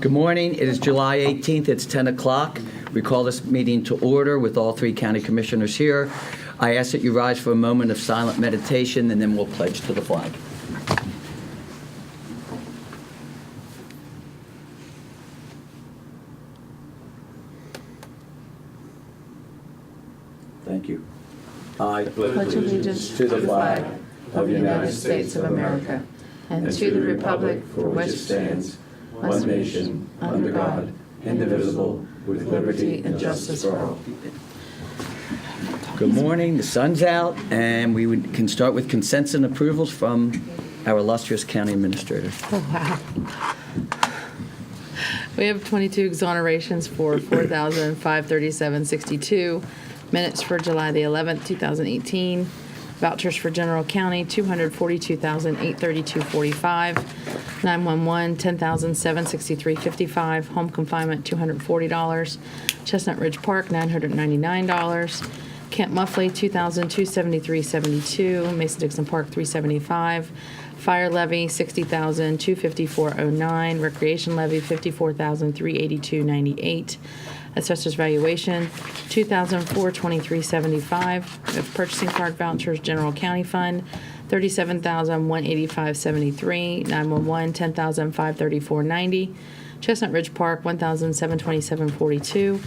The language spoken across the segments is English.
Good morning. It is July 18th. It's 10 o'clock. We call this meeting to order with all three county commissioners here. I ask that you rise for a moment of silent meditation, and then we'll pledge to the flag. Thank you. I pledge allegiance to the flag of the United States of America and to the republic for which it stands, one nation, under God, indivisible, with liberty and justice for all. Good morning. The sun's out, and can start with consents and approvals from our illustrious county administrator. Oh, wow. We have 22 exonerations for $4,537.62. Minutes for July the 11th, 2018. Vouchers for general county, $242,832.45. 911, $10,763.55. Home confinement, $240. Chestnut Ridge Park, $999. Camp Muffley, $2,273.72. Mason-Dixon Park, $375. Fire levy, $60,254.09. Recreation levy, $54,382.98. Assessor's valuation, $2,423.75. Purchasing card vouchers, general county fund, $37,185.73. 911, $10,534.90. Chestnut Ridge Park, $1,727.42.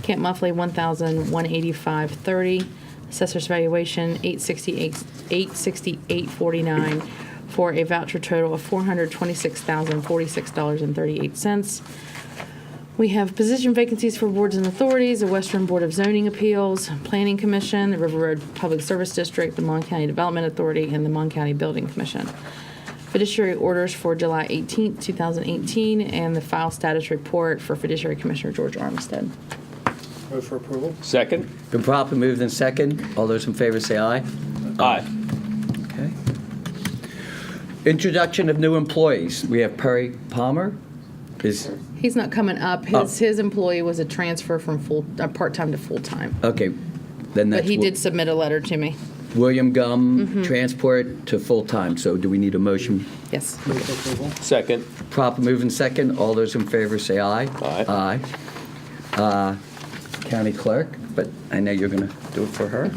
Camp Muffley, $1,185.30. Assessor's valuation, $868.49 for a voucher total of $426,046.38. We have position vacancies for boards and authorities, the Western Board of Zoning Appeals, Planning Commission, the River Road Public Service District, the Mon County Development Authority, and the Mon County Building Commission. Fiduciary orders for July 18th, 2018, and the file status report for Fiduciary Commissioner George Armistead. Move for approval. Second. Been properly moved in second. All those in favor say aye. Aye. Okay. Introduction of new employees. We have Perry Palmer. He's not coming up. His employee was a transfer from part-time to full-time. Okay, then that's. But he did submit a letter to me. William Gum, transport to full-time. So do we need a motion? Yes. Move for approval. Second. Proper move in second. All those in favor say aye. Aye. Aye. County clerk, but I know you're going to do it for her.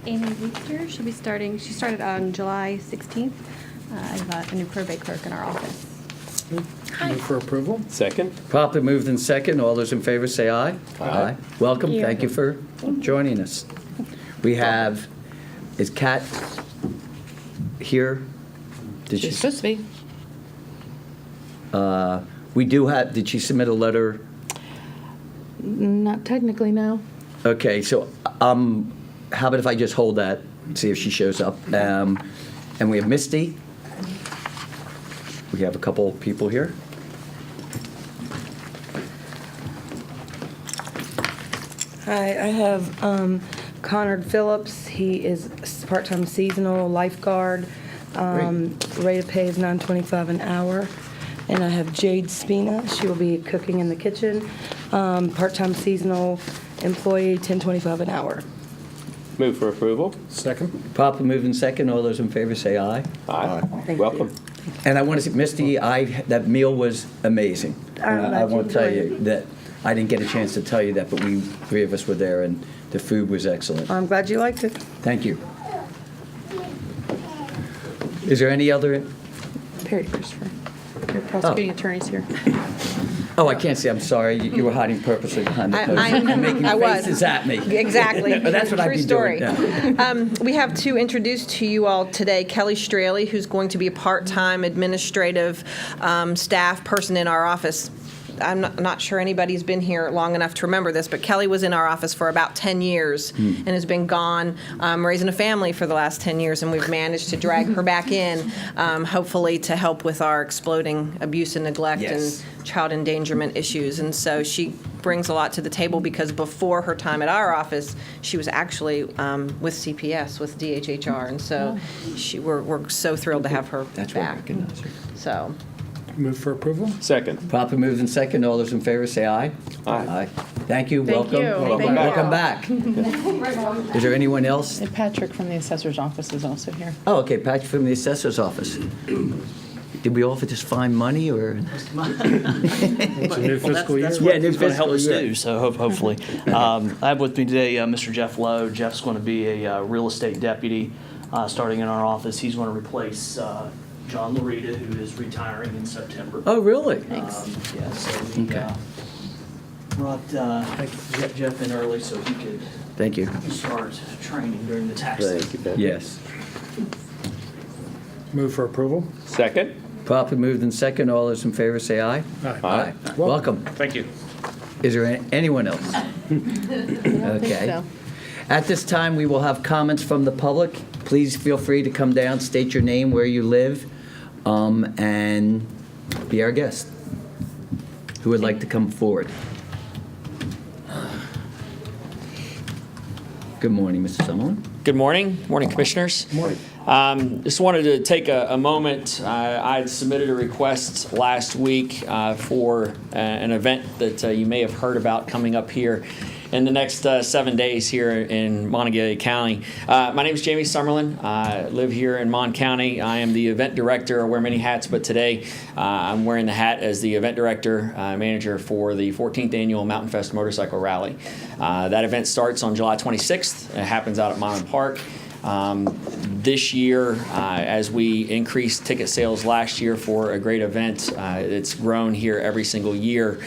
Amy Weister, she'll be starting, she started on July 16th as a new probate clerk in our office. Move for approval. Second. Proper moved in second. All those in favor say aye. Aye. Welcome. Thank you. Thank you for joining us. We have, is Kat here? Did She's supposed to be. We do have, did she submit a letter? Not technically, no. Okay, so how about if I just hold that, see if she shows up? And we have Misty. We have a couple people here. Hi, I have Conrad Phillips. He is a part-time seasonal lifeguard. Rate of pay is $9.25 an hour. And I have Jade Spina. She will be cooking in the kitchen. Part-time seasonal employee, $10.25 an hour. Move for approval. Second. Proper move in second. All those in favor say aye. Aye. Thank Welcome. you. And I want to say, Misty, that meal was amazing. I'm And glad I you want to tell enjoyed you that, I didn't get a chance to tell you that, but we, three of us were there, and the food was excellent. I'm glad you liked it. Thank you. Is there any other? Perry Christopher. Your prosecuting attorney's here. Oh, I can't see. I'm sorry. You were hiding purposely behind the post. And making I was. faces at me. Exactly. That's what I'd True be story. doing. Yeah. We have to introduce to you all today Kelly Straley, who's going to be a part-time administrative staff person in our office. I'm not sure anybody's been here long enough to remember this, but Kelly was in our office for about 10 years and has been gone raising a family for the last 10 years, and we've managed to drag her back in, hopefully to help with our exploding abuse and neglect Yes. and child endangerment issues. And so she brings a lot to the table because before her time at our office, she was actually with CPS, with DHHR, and so we're so thrilled to have her That's where I back. recognize her. So Move for approval? Second. Properly moved and second. All those in favor say aye. Aye. Thank you. Thank Welcome. you. Thank you. Welcome back. Is there anyone else? And Patrick from the assessor's office is also here. Oh, okay, Patrick from the assessor's office. Did we all just find money, or? It's a new fiscal year. Yeah, What new he's going to help fiscal us year. do, so hopefully. I have with me today Mr. Jeff Lowe. Jeff's going to be a real estate deputy starting in our office. He's going to replace John Larita, who is retiring in September. Oh, really? Yeah, so we Okay. brought Jeff in early so he could Thank you. start training during the tax season. Yes. Move for approval? Second. Properly moved and second. All those in favor say aye. Aye. Welcome. Thank you. Is there anyone else? I don't think Okay. so. At this time, we will have comments from the public. Please feel free to come down, state your name, where you live, and be our guest. Who would like to come forward? Good morning, Mr. Summerlin. Good morning. Morning, Commissioners. Morning. Just wanted to take a moment. I had submitted a request last week for an event that you may have heard about coming up here in the next 7 days here in Montague County. My name is Jamie Summerlin. I live here in Mon County. I am the event director. I wear many hats, but today I'm wearing the hat as the event director manager for the 14th Annual Mountain Fest Motorcycle Rally. That event starts on July 26th. It happens out at Mountain Park. This year, as we increased ticket sales last year for a great event, it's grown here every single year.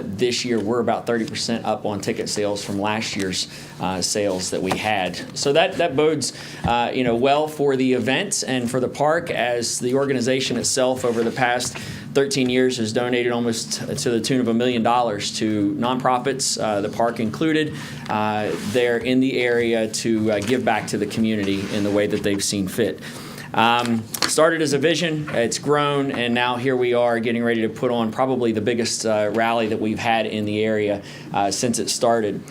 This year, we're about 30% up on ticket sales from last year's sales that we had. So that bodes, well for the event and for the park, as the organization itself over the past 13 years has donated almost to the tune of $1 million to nonprofits, the park included. They're in the area to give back to the community in the way that they've seen fit. Started as a vision, it's grown, and now here we are getting ready to put on probably the biggest rally that we've had in the area since it started.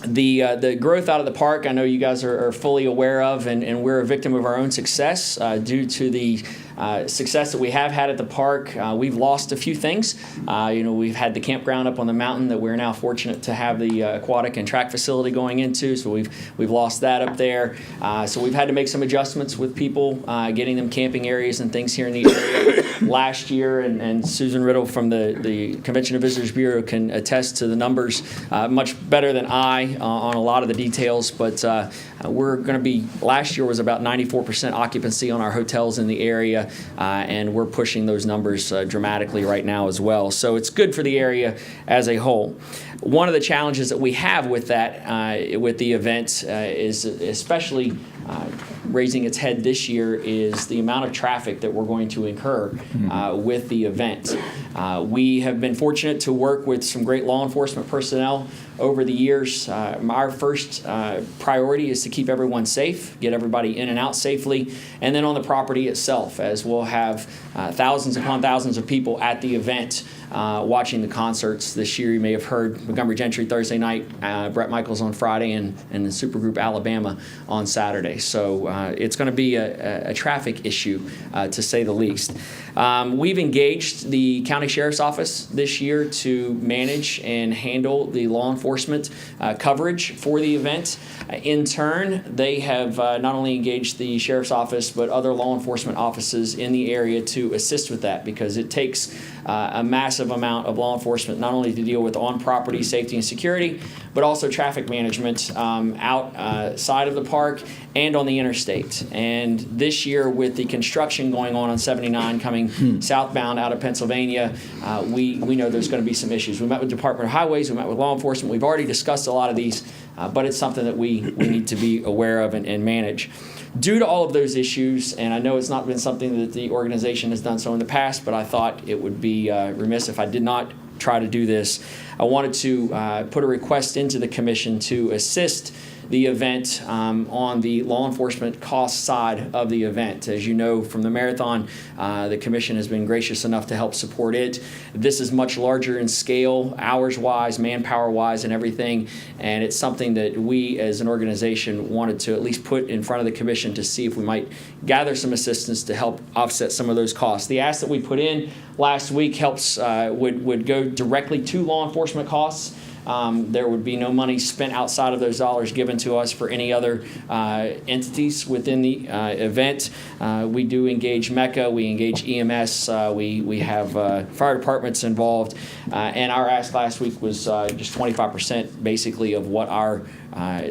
The growth out of the park, I know you guys are fully aware of, and we're a victim of our own success due to the success that we have had at the park. We've lost a few things. We've had the campground up on the mountain that we're now fortunate to have the aquatic and track facility going into, so we've lost that up there. So we've had to make some adjustments with people, getting them camping areas and things here in the area last year, and Susan Riddle from the Convention and Visitors Bureau can attest to the numbers much better than I on a lot of the details, but we're going to be, last year was about 94% occupancy on our hotels in the area, and we're pushing those numbers dramatically right now as well. So it's good for the area as a whole. One of the challenges that we have with that, with the event, is especially raising its head this year, is the amount of traffic that we're going to incur with the event. We have been fortunate to work with some great law enforcement personnel over the years. Our first priority is to keep everyone safe, get everybody in and out safely, and then on the property itself, as we'll have thousands upon thousands of people at the event watching the concerts. This year you may have heard Montgomery Gentry Thursday night, Bret Michaels on Friday, and the Supergroup Alabama on Saturday. So it's going to be a traffic issue, to say the least. We've engaged the County Sheriff's Office this year to manage and handle the law enforcement coverage for the event. In turn, they have not only engaged the Sheriff's Office, but other law enforcement offices in the area to assist with that, because it takes a massive amount of law enforcement, not only to deal with on-property safety and security, but also traffic management outside of the park and on the interstate. And this year, with the construction going on 79 coming southbound out of Pennsylvania, we know there's going to be some issues. We met with Department of Highways, we met with law enforcement. We've already discussed a lot of these, but it's something that we need to be aware of and manage. Due to all of those issues, and I know it's not been something that the organization has done so in the past, but I thought it would be remiss if I did not try to do this. I wanted to put a request into the commission to assist the event on the law enforcement cost side of the event. As you know from the marathon, the commission has been gracious enough to help support it. This is much larger in scale, hours-wise, manpower-wise, and everything, and it's something that we as an organization wanted to at least put in front of the commission to see if we might gather some assistance to help offset some of those costs. The ask that we put in last week would go directly to law enforcement costs. There would be no money spent outside of those dollars given to us for any other entities within the event. We do engage MECA, we engage EMS, we have fire departments involved, and our ask last week was just 25% basically of what our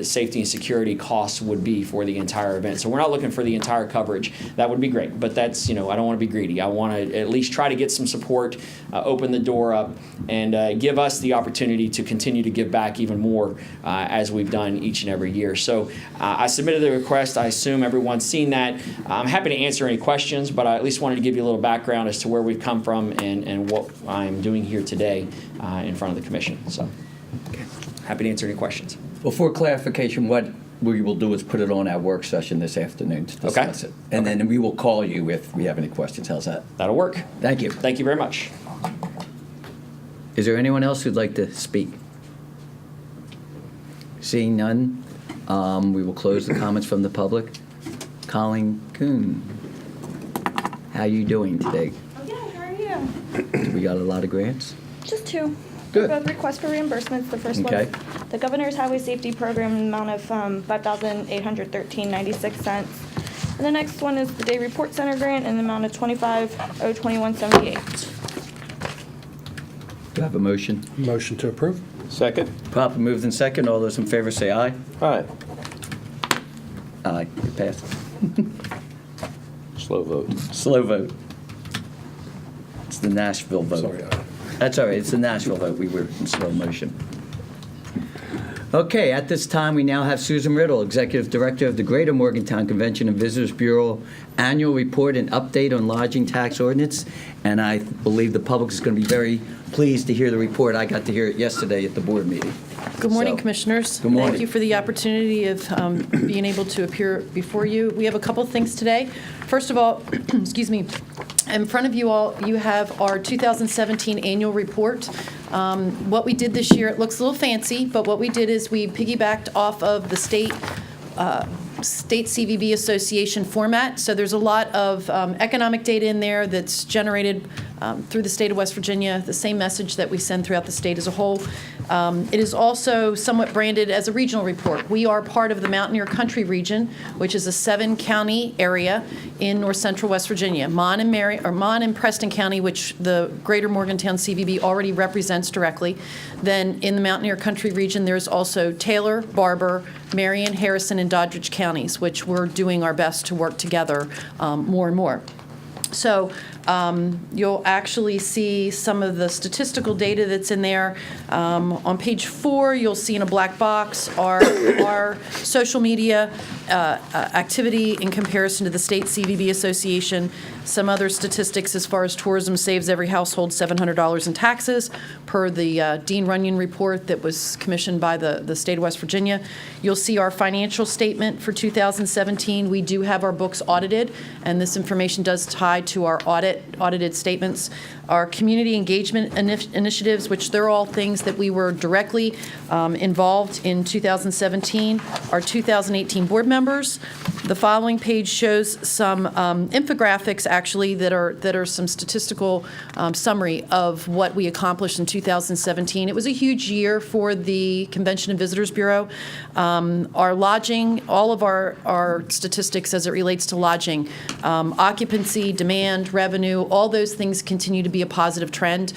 safety and security costs would be for the entire event. So we're not looking for the entire coverage. That would be great, but that's, I don't want to be greedy. I want to at least try to get some support, open the door up, and give us the opportunity to continue to give back even more as we've done each and every year. So I submitted the request. I assume everyone's seen that. I'm happy to answer any questions, but I at least wanted to give you a little background as to where we've come from and what I'm doing here today in front of the commission. So happy to answer any questions. Well, for clarification, what we will do is put it on our work session this afternoon to discuss it. And then we will call you if we have any questions. How's that? That'll work. Thank you. Thank you very much. Is there anyone else who'd like to speak? Seeing none, we will close the comments from the public. Colleen Kuhn, how you doing today? Okay, how are you? We got a lot of grants? Just two. Good. Both requests for reimbursements. The first Okay. one's the Governor's Highway Safety Program in the amount of $5,813.96. And the next one is the Day Report Center grant in the amount of $25,021.78. Do I have a motion? Motion to approve? Second. Properly moved in second. All those in favor say aye. Aye. Aye. It passed. Slow vote. Slow vote. It's the Nashville vote. Sorry. That's all right. It's the Nashville vote. We were in slow motion. Okay, at this time, we now have Susan Riddle, Executive Director of the Greater Morgantown Convention and Visitors Bureau Annual Report and Update on Lodging Tax Ordinance. And I believe the public is going to be very pleased to hear the report. I got to hear it yesterday at the board meeting. Good morning, So, Commissioners. Good morning. Thank you for the opportunity of being able to appear before you. We have a couple things today. First of all, excuse me, in front of you all, you have our 2017 annual report. What we did this year, it looks a little fancy, but what we did is we piggybacked off of the state CVB Association format. So there's a lot of economic data in there that's generated through the state of West Virginia, the same message that we send throughout the state as a whole. It is also somewhat branded as a regional report. We are part of the Mountaineer Country region, which is a 7-county area in north central West Virginia. Mon and Preston County, which the Greater Morgantown CVB already represents directly. Then in the Mountaineer Country region, there's also Taylor, Barber, Marion, Harrison, and Doddridge counties, which we're doing our best to work together more and more. So you'll actually see some of the statistical data that's in there. On page 4, you'll see in a black box our social media activity in comparison to the state CVB Association. Some other statistics as far as tourism saves every household $700 in taxes per the Dean Runyon report that was commissioned by the state of West Virginia. You'll see our financial statement for 2017. We do have our books audited, and this information does tie to our audited statements. Our community engagement initiatives, which they're all things that we were directly involved in 2017. Our 2018 board members. The following page shows some infographics, actually, that are some statistical summary of what we accomplished in 2017. It was a huge year for the Convention and Visitors Bureau. Our lodging, all of our statistics as it relates to lodging, occupancy, demand, revenue, all those things continue to be a positive trend.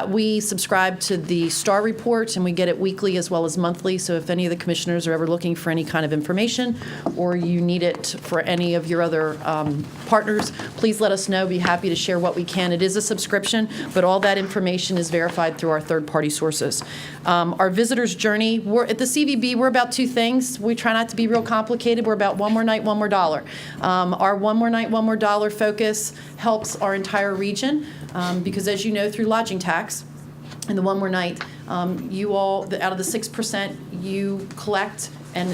We subscribe to the STAR report, and we get it weekly as well as monthly. So if any of the commissioners are ever looking for any kind of information or you need it for any of your other partners, please let us know. Be happy to share what we can. It is a subscription, but all that information is verified through our third-party sources. Our visitor's journey, at the CVB, we're about two things. We try not to be real complicated. We're about one more night, one more dollar. Our one more night, one more dollar focus helps our entire region because, as you know, through lodging tax and the one more night, you all, out of the 6% you collect, and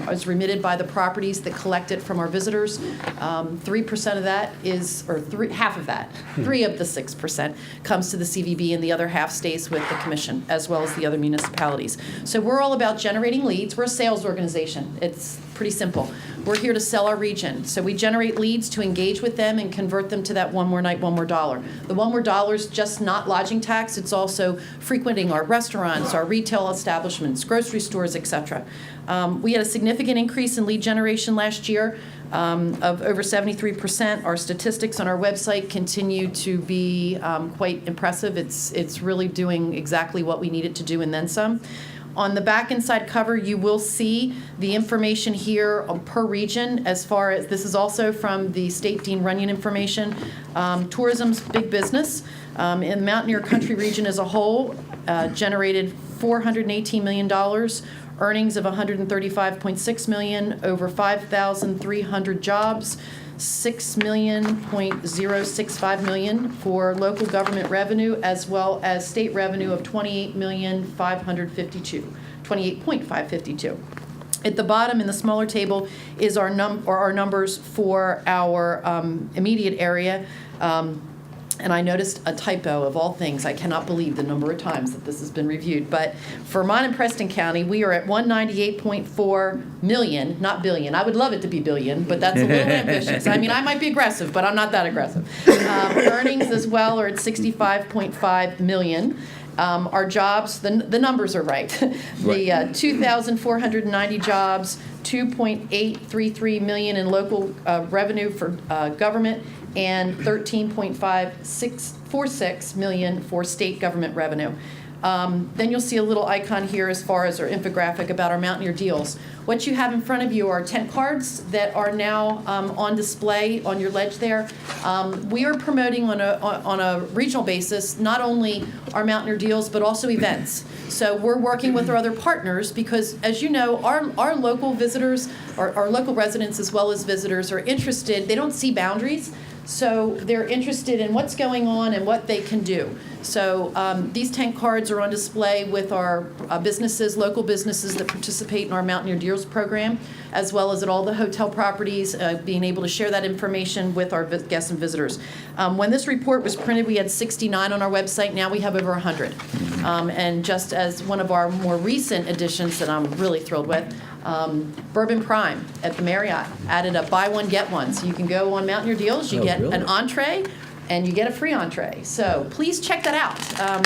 is remitted by the properties that collect it from our visitors. 3% of that is, or half of that, 3 of the 6% comes to the CVB, and the other half stays with the commission, as well as the other municipalities. So we're all about generating leads. We're a sales organization. It's pretty simple. We're here to sell our region. So we generate leads to engage with them and convert them to that one more night, one more dollar. The one more dollar is just not lodging tax. It's also frequenting our restaurants, our retail establishments, grocery stores, et cetera. We had a significant increase in lead generation last year of over 73%. Our statistics on our website continue to be quite impressive. It's really doing exactly what we need it to do and then some. On the back inside cover, you will see the information here per region as far as, this is also from the State Dean Runyon information. Tourism's big business. In the Mountaineer Country region as a whole, generated $418 million, earnings of $135.6 million, over 5,300 jobs, $6.065 million for local government revenue, as well as state revenue of $28.552. At the bottom in the smaller table is our numbers for our immediate area. And I noticed a typo of all things. I cannot believe the number of times that this has been reviewed. But for Vermont and Preston County, we are at 198.4 million, not billion. I would love it to be billion, but that's a little ambitious. I mean, I might be aggressive, but I'm not that aggressive. Earnings as well are at 65.5 million. Our jobs, the numbers are right. The 2,490 jobs, 2.833 million in local revenue for government, and 13.546 million for state government revenue. Then you'll see a little icon here as far as our infographic about our Mountaineer deals. What you have in front of you are tent cards that are now on display on your ledge there. We are promoting on a regional basis not only our Mountaineer deals but also events. So we're working with our other partners because, as you know, our local visitors, our local residents as well as visitors are interested. They don't see boundaries. So they're interested in what's going on and what they can do. So these tent cards are on display with our businesses, local businesses that participate in our Mountaineer Deals program, as well as at all the hotel properties, being able to share that information with our guests and visitors. When this report was printed, we had 69 on our website. Now we have over 100. And just as one of our more recent additions that I'm really thrilled with, Bourbon Prime at the Marriott added a buy one, get one. So you can go on Mountaineer Deals, you get really? an entree, and you get a free entree. So please check that out.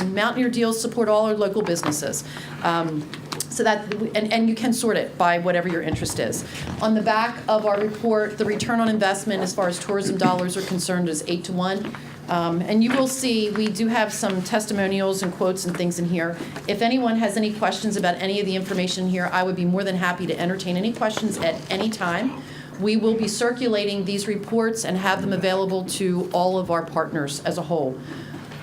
Mountaineer Deals support all our local businesses. So that, and you can sort it by whatever your interest is. On the back of our report, the return on investment as far as tourism dollars are concerned is 8 to 1. And you will see we do have some testimonials and quotes and things in here. If anyone has any questions about any of the information here, I would be more than happy to entertain any questions at any time. We will be circulating these reports and have them available to all of our partners as a whole.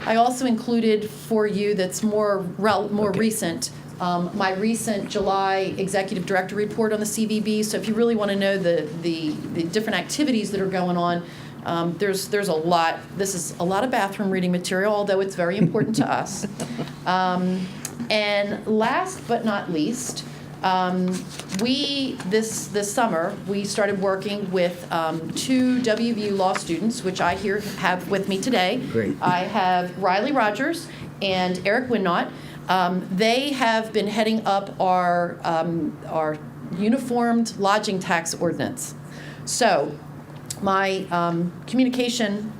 I also included for you that's more recent, my recent July Executive Director report on the CVB. So if you really want to know the different activities that are going on, there's a lot. This is a lot of bathroom reading material, although it's very important to us. And last but not least, this summer, we started working with 2 WVU law students, which I here have with me today. Great. I have Riley Rogers and Eric Winnott. They have been heading up our uniformed lodging tax ordinance. So my communication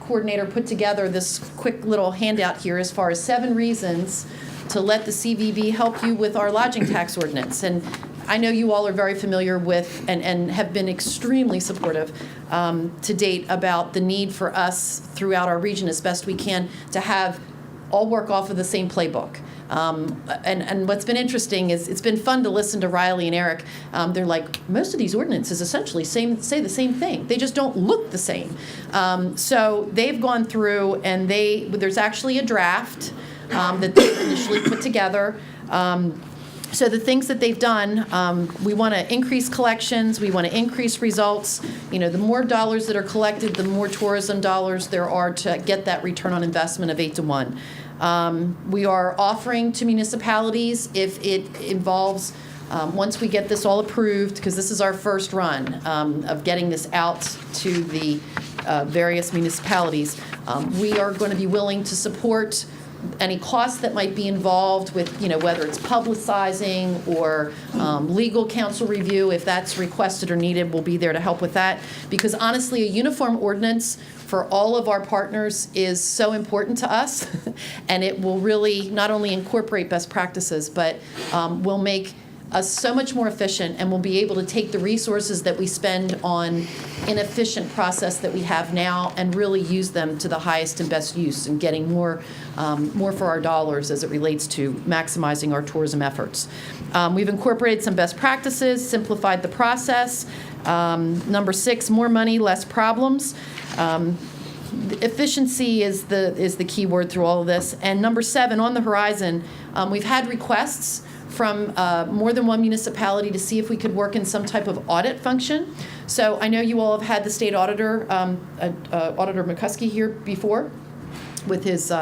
coordinator put together this quick little handout here as far as 7 reasons to let the CVB help you with our lodging tax ordinance. And I know you all are very familiar with and have been extremely supportive to date about the need for us throughout our region as best we can to have all work off of the same playbook. And what's been interesting is it's been fun to listen to Riley and Eric. They're like, most of these ordinances essentially say the same thing. They just don't look the same. So they've gone through and there's actually a draft that they initially put together. So the things that they've done, we want to increase collections, we want to increase results. You know, the more dollars that are collected, the more tourism dollars there are to get that return on investment of 8 to 1. We are offering to municipalities, if it involves Once we get this all approved, because this is our first run of getting this out to the various municipalities, we are going to be willing to support any costs that might be involved with, whether it's publicizing or legal counsel review. If that's requested or needed, we'll be there to help with that. Because honestly, a uniform ordinance for all of our partners is so important to us, and it will really not only incorporate best practices, but will make us so much more efficient, and we'll be able to take the resources that we spend on inefficient process that we have now and really use them to the highest and best use and getting more for our dollars as it relates to maximizing our tourism efforts. We've incorporated some best practices, simplified the process. Number 6, more money, less problems. Efficiency is the key word through all of this. And number 7, on the horizon, we've had requests from more than one municipality to see if we could work in some type of audit function. So I know you all have had the state auditor, Auditor McCuskey, here before with his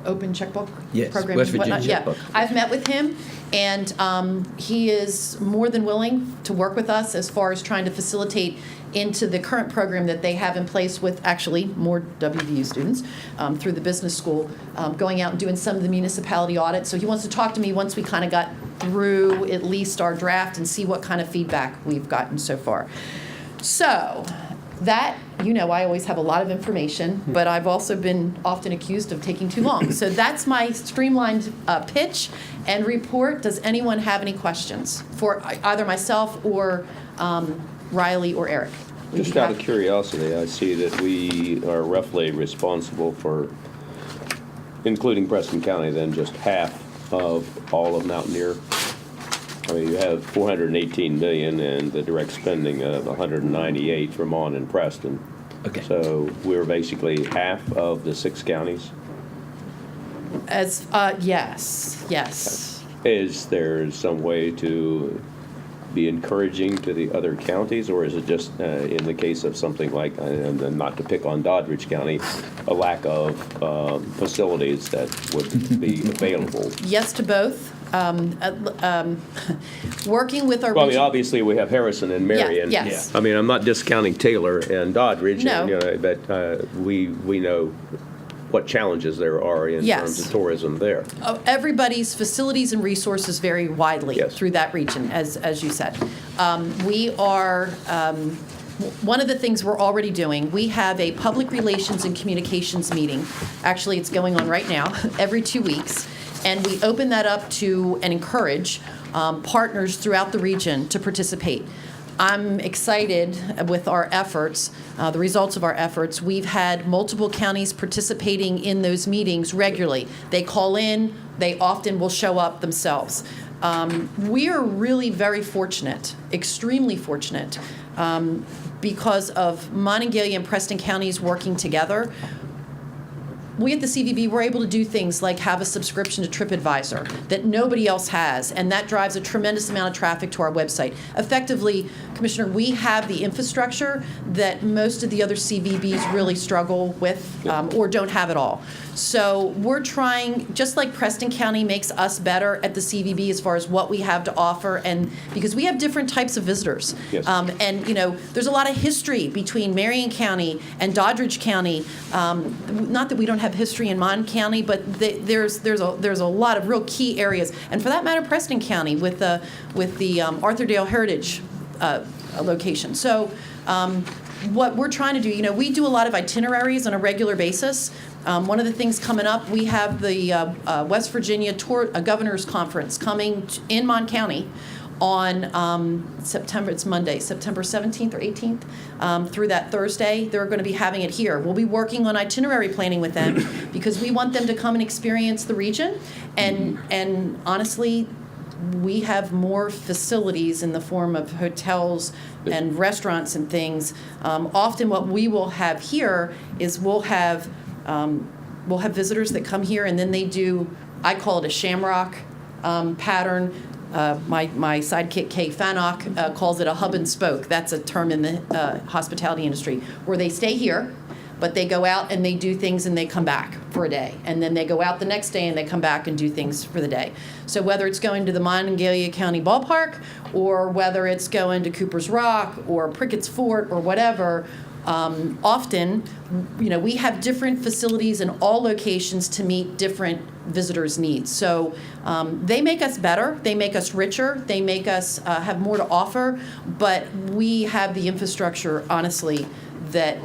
open checkbook Yes, program. West and whatnot. Virginia Yeah, checkbook. I've met with him, and he is more than willing to work with us as far as trying to facilitate into the current program that they have in place with actually more WVU students through the business school, going out and doing some of the municipality audits. So he wants to talk to me once we kind of got through at least our draft and see what kind of feedback we've gotten so far. So that, I always have a lot of information, but I've also been often accused of taking too long. So that's my streamlined pitch and report. Does anyone have any questions for either myself or Riley or Eric? Just out of curiosity, I see that we are roughly responsible for, including Preston County, then just half of all of Mountaineer. I mean, you have 418 million and the direct spending of 198 from on and Preston. Okay. So we're basically half of the 6 counties. As yes. Is there some way to be encouraging to the other counties, or is it just in the case of something like, and not to pick on Doddridge County, a lack of facilities that would be available? Yes to both. Working with our Well, I mean, region- obviously, we have Harrison and Marion. Yeah, yes. I mean, I'm not discounting Taylor and Doddridge. No. But we know what challenges there are in Yes. terms of tourism there. Everybody's facilities and resources vary widely Yes. through that region, as you said. We are, one of the things we're already doing, we have a public relations and communications meeting. Actually, it's going on right now, every 2 weeks. And we open that up to and encourage partners throughout the region to participate. I'm excited with our efforts, the results of our efforts. We've had multiple counties participating in those meetings regularly. They call in, they often will show up themselves. We are really very fortunate, extremely fortunate, because of Monongalia and Preston counties working together. We at the CVB were able to do things like have a subscription to TripAdvisor that nobody else has, and that drives a tremendous amount of traffic to our website. Effectively, Commissioner, we have the infrastructure that most of the other CVBs really struggle with or don't have at all. So we're trying, just like Preston County makes us better at the CVB as far as what we have to offer, and because we have different types of visitors. Yes. And, there's a lot of history between Marion County and Doddridge County. Not that we don't have history in Mon County, but there's a lot of real key areas, and for that matter, Preston County with the Arthurdale Heritage location. So what we're trying to do, we do a lot of itineraries on a regular basis. One of the things coming up, we have the West Virginia Governor's Conference coming in Mon County on September 17th or 18th through that Thursday. They're going to be having it here. We'll be working on itinerary planning with them because we want them to come and experience the region. And honestly, we have more facilities in the form of hotels and restaurants and things. Often what we will have here is we'll have visitors that come here and then they do, I call it a shamrock pattern. My sidekick, Kay Fannock, calls it a hub and spoke. That's a term in the hospitality industry, where they stay here. but they go out and they do things and they come back for a day. And then they go out the next day and they come back and do things for the day. So whether it's going to the Monongalia County Ballpark, or whether it's going to Cooper's Rock or Prickett's Fort or whatever, often, we have different facilities in all locations to meet different visitors' needs. So they make us better, they make us richer, they make us have more to offer, but we have the infrastructure, honestly, that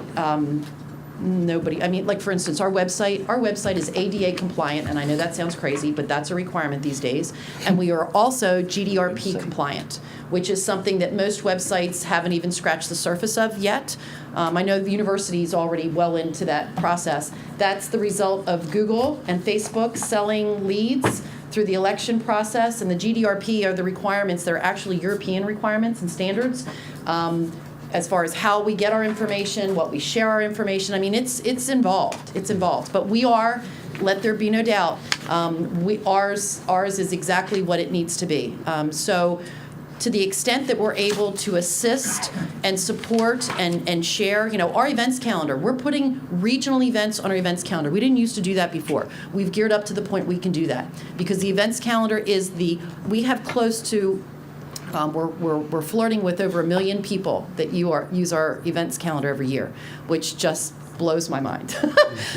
nobody, like for instance, our website is ADA compliant, and I know that sounds crazy, but that's a requirement these days. And we are also GDRP compliant, which is something that most websites haven't even scratched the surface of yet. I know the university is already well into that process. That's the result of Google and Facebook selling leads through the election process, and the GDRP are the requirements that are actually European requirements and standards. As far as how we get our information, what we share our information, it's involved. It's involved. But we are, let there be no doubt, ours is exactly what it needs to be. So to the extent that we're able to assist and support and share, our events calendar, we're putting regional events on our events calendar. We didn't used to do that before. We've geared up to the point we can do that because the events calendar we have close to, we're flirting with over 1 million people that use our events calendar every year, which just blows my mind.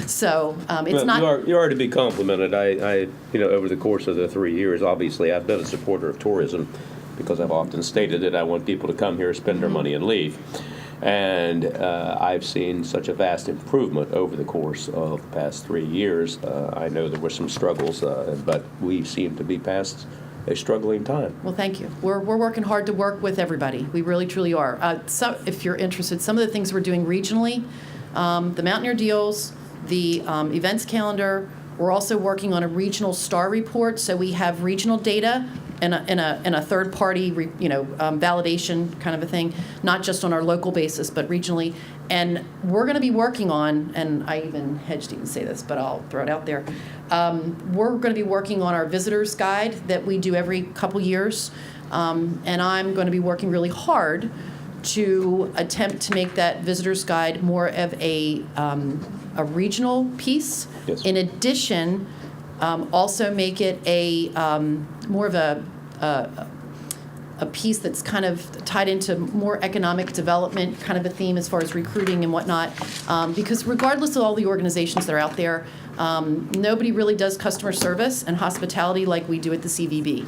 So it's not. You are to be complimented. I over the course of the 3 years, obviously, I've been a supporter of tourism because I've often stated that I want people to come here, spend their money, and leave. And I've seen such a vast improvement over the course of the past 3 years. I know there were some struggles, but we seem to be past a struggling time. Well, thank you. We're working hard to work with everybody. We really, truly are. So if you're interested, some of the things we're doing regionally, the Mountaineer Deals, the events calendar, we're also working on a regional star report, so we have regional data and a third-party, validation kind of a thing, not just on our local basis, but regionally. And we're going to be working on, and I even hedged to even say this, but I'll throw it out there. We're going to be working on our visitors guide that we do every couple years, and I'm going to be working really hard to attempt to make that visitors guide more of a regional piece. Yes. In addition, also make it a more of a piece that's kind of tied into more economic development kind of a theme as far as recruiting and whatnot. Because regardless of all the organizations that are out there, nobody really does customer service and hospitality like we do at the CVB.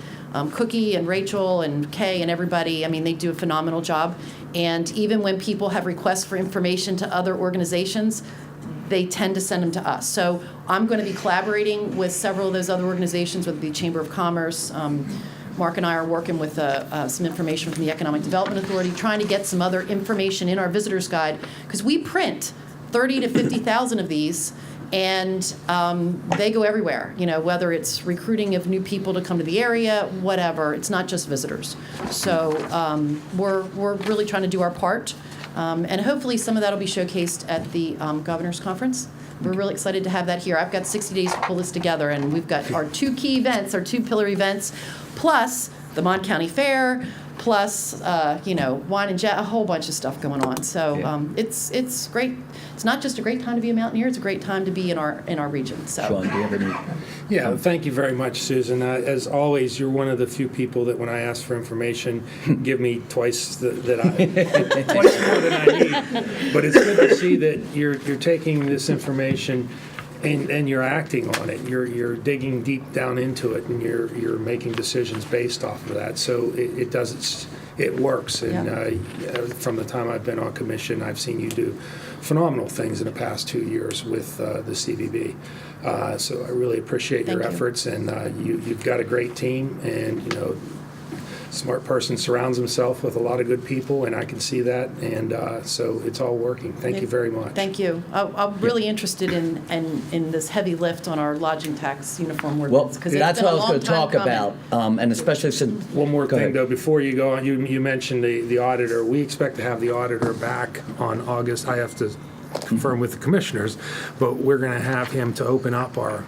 Cookie and Rachel and Kay and everybody, they do a phenomenal job. And even when people have requests for information to other organizations, they tend to send them to us. So I'm going to be collaborating with several of those other organizations, whether it be Chamber of Commerce. Mark and I are working with some information from the Economic Development Authority, trying to get some other information in our visitors guide, because we print 30 to 50,000 of these, and they go everywhere, whether it's recruiting of new people to come to the area, whatever. It's not just visitors. So we're really trying to do our part. And hopefully some of that will be showcased at the Governor's Conference. We're really excited to have that here. I've got 60 days to pull this together, and we've got our 2 key events, our 2 pillar events, plus the Mon County Fair, plus, wine and jet, a whole bunch of stuff going on. So it's great. It's not just a great time to be a Mountaineer, it's a great time to be in our region. So. Sean, do you have any? Yeah, thank you very much, Susan. As always, you're one of the few people that when I ask for information, give me twice twice more than I need. But it's good to see that you're taking this information and you're acting on it. You're digging deep down into it, and you're making decisions based off of that. So it works. And from the time I've been on commission, I've seen you do phenomenal things in the past 2 years with the CVB. So I really appreciate your efforts, and you've got a great team, and smart person surrounds himself with a lot of good people, and I can see that, and so it's all working. Thank you very much. Thank you. I'm really interested in this heavy lift on our lodging tax uniform Well, ordinance. 'Cause it's that's been what I a was long going to time talk coming. about, and especially since. One more Go thing, ahead. though, before you go on, you mentioned the auditor. We expect to have the auditor back on August. I have to confirm with the commissioners, but we're going to have him to open up our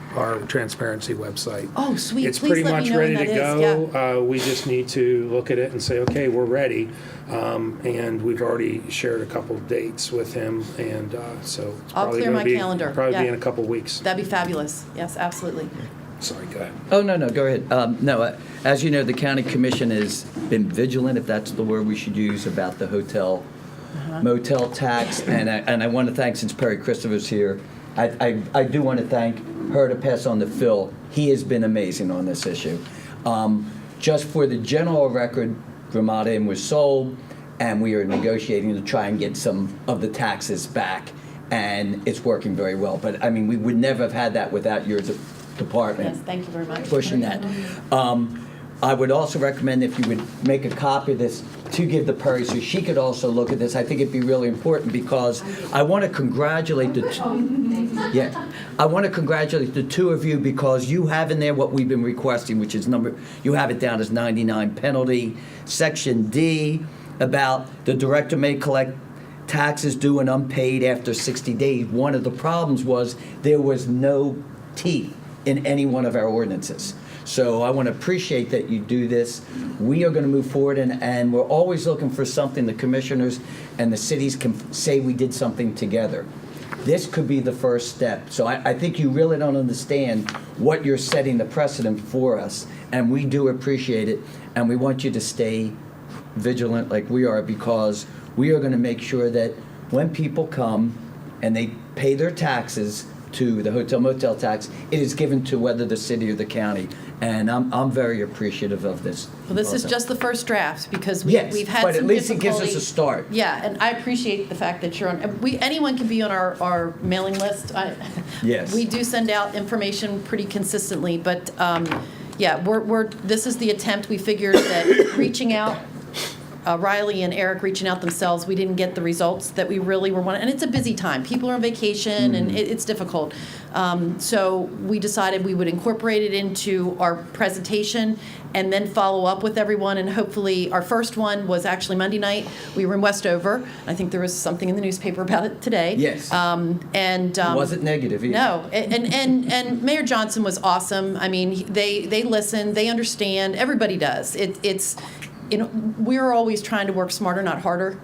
transparency website. Oh, sweet. It's Please pretty let me much know when ready to that is. go. We just need to look at it and say, okay, we're ready. And we've already shared a couple of dates with him, and so it's I'll probably clear going my to calendar. probably be Yeah. in a couple of weeks. That'd be fabulous. Yes, absolutely. Sorry, go ahead. Oh, no, go ahead. No, as you know, the county commission has been vigilant, if that's the word we should use, about the hotel motel tax. And I want to thank, since Perry Christopher's here, I do want to thank her to pass on to Phil. He has been amazing on this issue. Just for the general record, Ramada Inn was sold, and we are negotiating to try and get some of the taxes back. And it's working very well. But, I mean, we would never have had that without your department. Yes, thank you very much. Pushing that. I would also recommend if you would make a copy of this to give to Perry so she could also look at this. I think it'd be really important because I want to congratulate I want to congratulate the two of you because you have in there what we've been requesting, which is you have it down as 99 penalty. Section D about the director may collect taxes due and unpaid after 60 days. One of the problems was there was no teeth in any one of our ordinances. So I want to appreciate that you do this. We are going to move forward, and we're always looking for something the commissioners and the cities can say we did something together. This could be the first step. So I think you really don't understand what you're setting the precedent for us, and we do appreciate it, and we want you to stay vigilant like we are, because we are going to make sure that when people come and they pay their taxes to the hotel motel tax, it is given to whether the city or the county. And I'm very appreciative of this. Well, this is just the first draft because Yes, we've had but some at least it gives us difficulty. a start. Yeah, and I appreciate the fact that you're on. Anyone can be on our mailing list. Yes. We do send out information pretty consistently, but yeah, this is the attempt. We figured that reaching out. Riley and Eric reaching out themselves, we didn't get the results that we really were wanting. And it's a busy time. People are on vacation, and it's difficult. So we decided we would incorporate it into our presentation and then follow up with everyone. And hopefully, our first one was actually Monday night. We were in Westover. I think there was something in the newspaper about it today. Yes. And Wasn't negative either. no, and Mayor Johnson was awesome. I mean, they listen, they understand. Everybody does. It's. We're always trying to work smarter, not harder.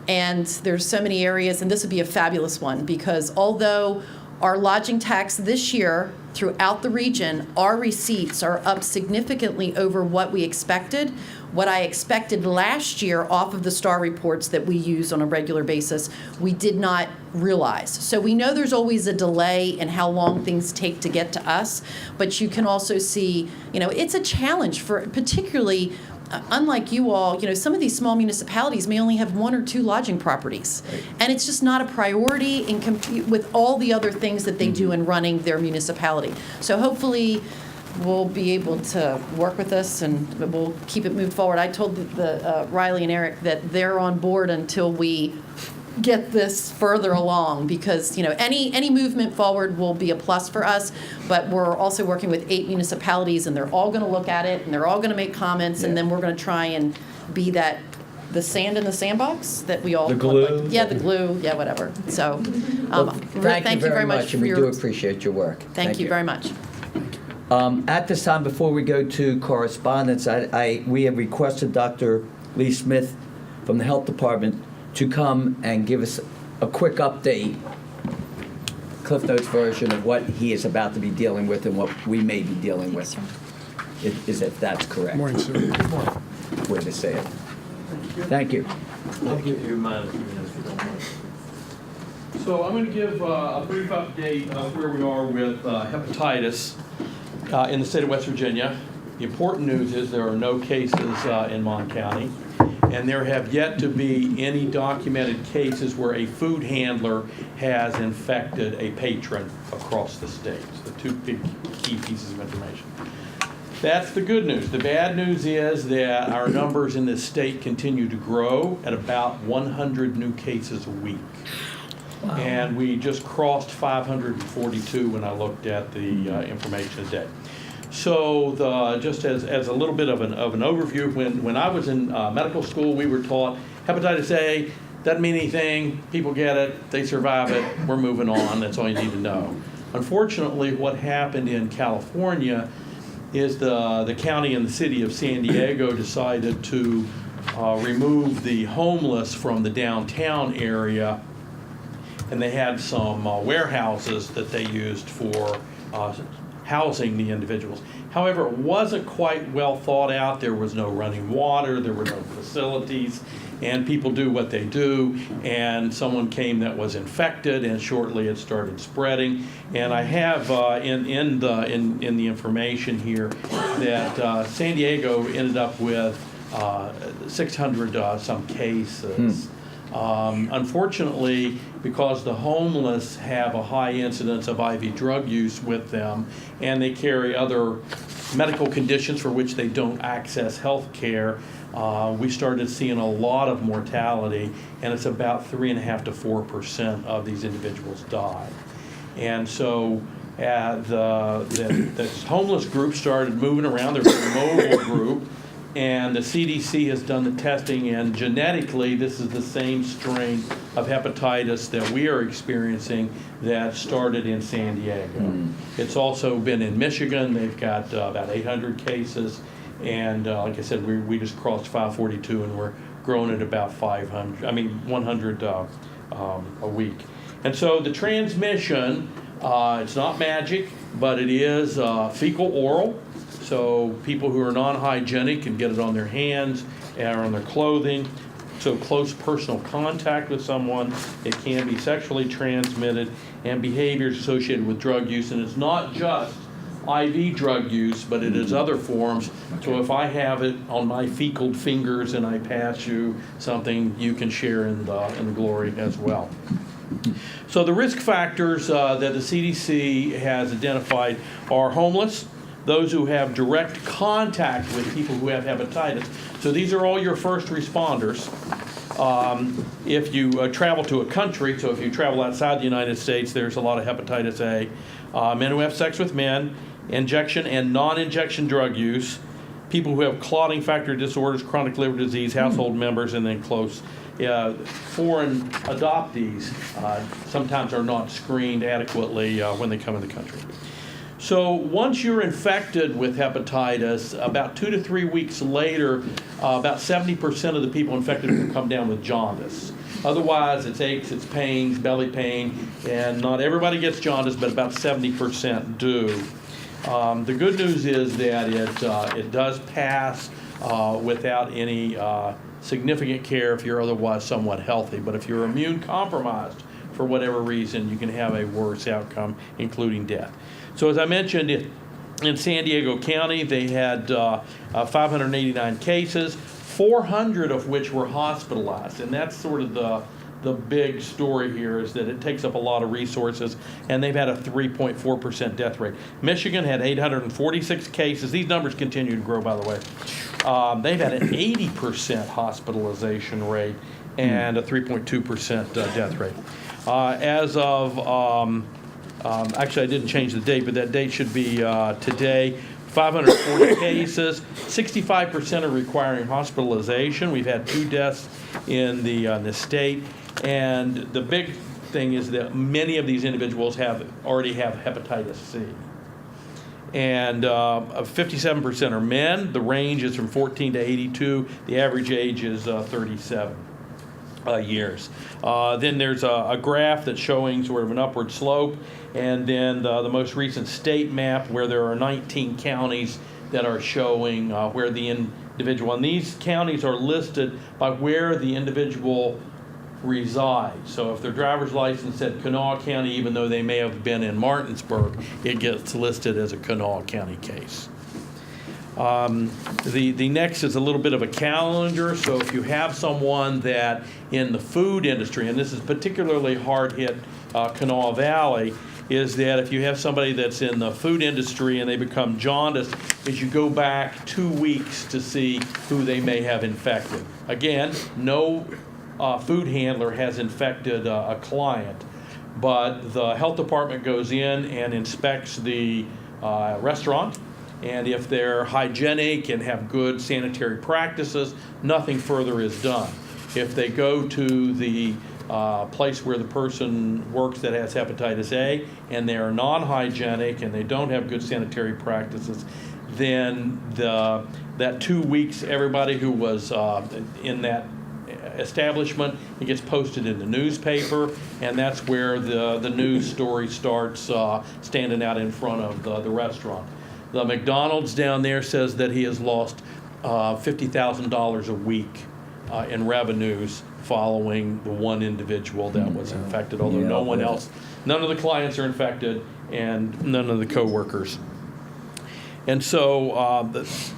And there's so many areas, and this would be a fabulous one, because although our lodging tax this year throughout the region, our receipts are up significantly over what we expected. What I expected last year off of the STAR reports that we use on a regular basis, we did not realize. So we know there's always a delay in how long things take to get to us, but you can also see, it's a challenge for particularly unlike you all, some of these small municipalities may only have 1 or 2 lodging properties. Right. And it's just not a priority with all the other things that they do in running their municipality. So hopefully we'll be able to work with this and we'll keep it moved forward. I told the Riley and Eric that they're on board until we get this further along, because any movement forward will be a plus for us, but we're also working with 8 municipalities and they're all going to look at it and they're all going to make comments, and then we're going to try and be the sand in the sandbox that we all the glue. the glue, whatever. So thank you very much, and we do appreciate your work. Thank you very much. At this time, before we go to correspondence, we have requested Dr. Lee Smith from the Health Department to come and give us a quick update, Cliff Notes version of what he is about to be dealing with and what we may be dealing with. If that's correct. Morning, sir. Good morning. Way to say it. Thank you. I'll give you mine if you minutes if you don't mind. So I'm going to give a brief update of where we are with hepatitis in the state of West Virginia. The important news is there are no cases in Mon County, and there have yet to be any documented cases where a food handler has infected a patron across the state. So the 2 big key pieces of information. That's the good news. The bad news is that our numbers in this state continue to grow at about 100 new cases a week. Wow. And we just crossed 542 when I looked at the information today. So just as a little bit of an overview, when I was in medical school, we were taught hepatitis A, Doesn't mean anything. People get it. They survive it. We're moving on. That's all you need to know. Unfortunately, what happened in California is the county and the city of San Diego decided to remove the homeless from the downtown area, and they had some warehouses that they used for housing the individuals. However, it wasn't quite well thought out. There was no running water, there were no facilities, and people do what they do, and someone came that was infected, and shortly it started spreading. And I have in the information here that San Diego ended up with 600 some cases. Unfortunately, because the homeless have a high incidence of IV drug use with them, and they carry other medical conditions for which they don't access health care, we started seeing a lot of mortality, and it's about 3.5% to 4% of these individuals died. And so the homeless group started moving around. There was a mobile group, and the CDC has done the testing, and genetically this is the same strain of hepatitis that we are experiencing that started in San Diego. It's also been in Michigan. They've got about 800 cases, and like I said, we just crossed 542, and we're growing at about 100 a week. And so the transmission, it's not magic, but it is fecal oral. So people who are non-hygienic can get it on their hands or on their clothing. So close personal contact with someone, it can be sexually transmitted, and behaviors associated with drug use. And it's not just IV drug use, but it is other forms. So if I have it on my fecal fingers and I pass you something, you can share in the glory as well. So the risk factors that the CDC has identified are homeless, those who have direct contact with people who have hepatitis. So these are all your first responders. If you travel to a country, so if you travel outside the United States, there's a lot of hepatitis A. Men who have sex with men, injection and non-injection drug use, people who have clotting factor disorders, chronic liver disease, household members, and then close. Foreign adoptees sometimes are not screened adequately when they come in the country. So once you're infected with hepatitis, about 2 to 3 weeks later, about 70% of the people infected will come down with jaundice. Otherwise, it's aches, it's pains, belly pain, and not everybody gets jaundice, but about 70% do. The good news is that it does pass without any significant care if you're otherwise somewhat healthy. But if you're immune compromised for whatever reason, you can have a worse outcome, including death. So as I mentioned, in San Diego County, they had 589 cases, 400 of which were hospitalized. And that's sort of the big story here, is that it takes up a lot of resources, and they've had a 3.4% death rate. Michigan had 846 cases. These numbers continue to grow, by the way. They've had an 80% hospitalization rate and a 3.2% death rate. As of actually, I didn't change the date, but that date should be today. 540 cases, 65% are requiring hospitalization. We've had 2 deaths in the state, and the big thing is that many of these individuals already have hepatitis C. And 57% are men. The range is from 14 to 82. The average age is 37. Years. Then there's a graph that's showing sort of an upward slope, and then the most recent state map where there are 19 counties that are showing where the individual, and these counties are listed by where the individual resides. So if their driver's license said Kanawha County, even though they may have been in Martinsburg, it gets listed as a Kanawha County case. The next is a little bit of a calendar. So if you have someone that in the food industry, and this is particularly hard hit Kanawha Valley, is that if you have somebody that's in the food industry and they become jaundiced, is you go back 2 weeks to see who they may have infected. Again, no food handler has infected a client, but the health department goes in and inspects the restaurant. And if they're hygienic and have good sanitary practices, nothing further is done. If they go to the place where the person works that has hepatitis A and they are non-hygienic and they don't have good sanitary practices, then that 2 weeks, everybody who was in that establishment, it gets posted in the newspaper, and that's where the news story starts standing out in front of the restaurant. The McDonald's down there says that he has lost $50,000 a week in revenues following the one individual that was infected, although Yeah, no one yeah. else, none of the clients are infected and none of the coworkers. And so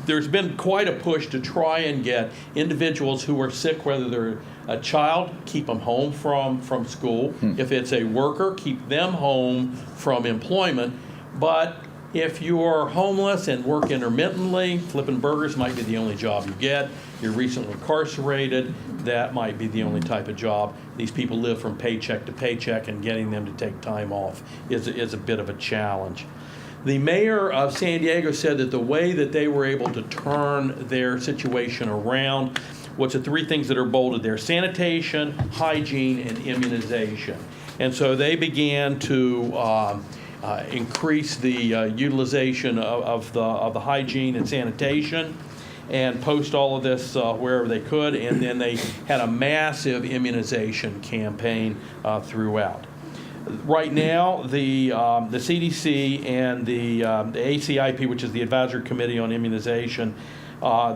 there's been quite a push to try and get individuals who are sick, whether they're a child, keep them home from school. If it's a worker, keep them home from employment. But if you're homeless and work intermittently, flipping burgers might be the only job you get. You're recently incarcerated, that might be the only type of job. These people live from paycheck to paycheck, and getting them to take time off is a bit of a challenge. The mayor of San Diego said that the way that they were able to turn their situation around was the three things that are bolded there: sanitation, hygiene, and immunization. And so they began to increase the utilization of the hygiene and sanitation, and post all of this wherever they could. And then they had a massive immunization campaign throughout. Right now, the CDC and the ACIP, which is the Advisory Committee on Immunization,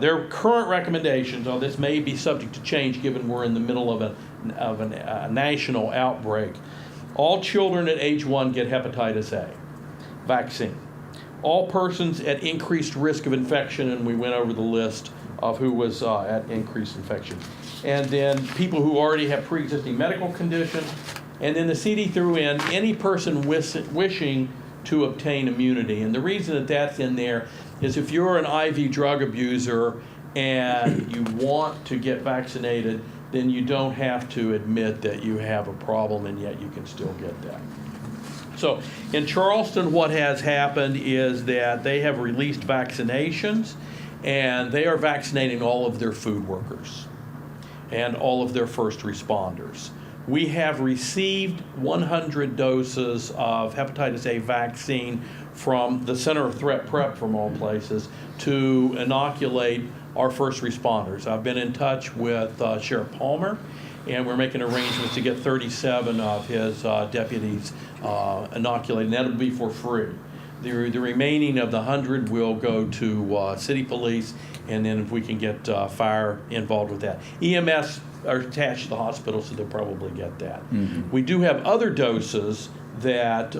their current recommendations, although this may be subject to change given we're in the middle of a national outbreak. All children at age 1 get hepatitis A vaccine. All persons at increased risk of infection, and we went over the list of who was at increased infection. And then people who already have pre-existing medical conditions. And then the CD threw in any person wishing to obtain immunity. And the reason that that's in there is if you're an IV drug abuser and you want to get vaccinated, then you don't have to admit that you have a problem, and yet you can still get that. So in Charleston, what has happened is that they have released vaccinations, and they are vaccinating all of their food workers and all of their first responders. We have received 100 doses of hepatitis A vaccine from the Center of Threat Prep, from all places, to inoculate our first responders. I've been in touch with Sheriff Palmer, and we're making arrangements to get 37 of his deputies inoculated, and that'll be for free. The remaining of the 100 will go to city police, and then if we can get fire involved with that. EMS are attached to the hospital, so they'll probably get that. We do have other doses that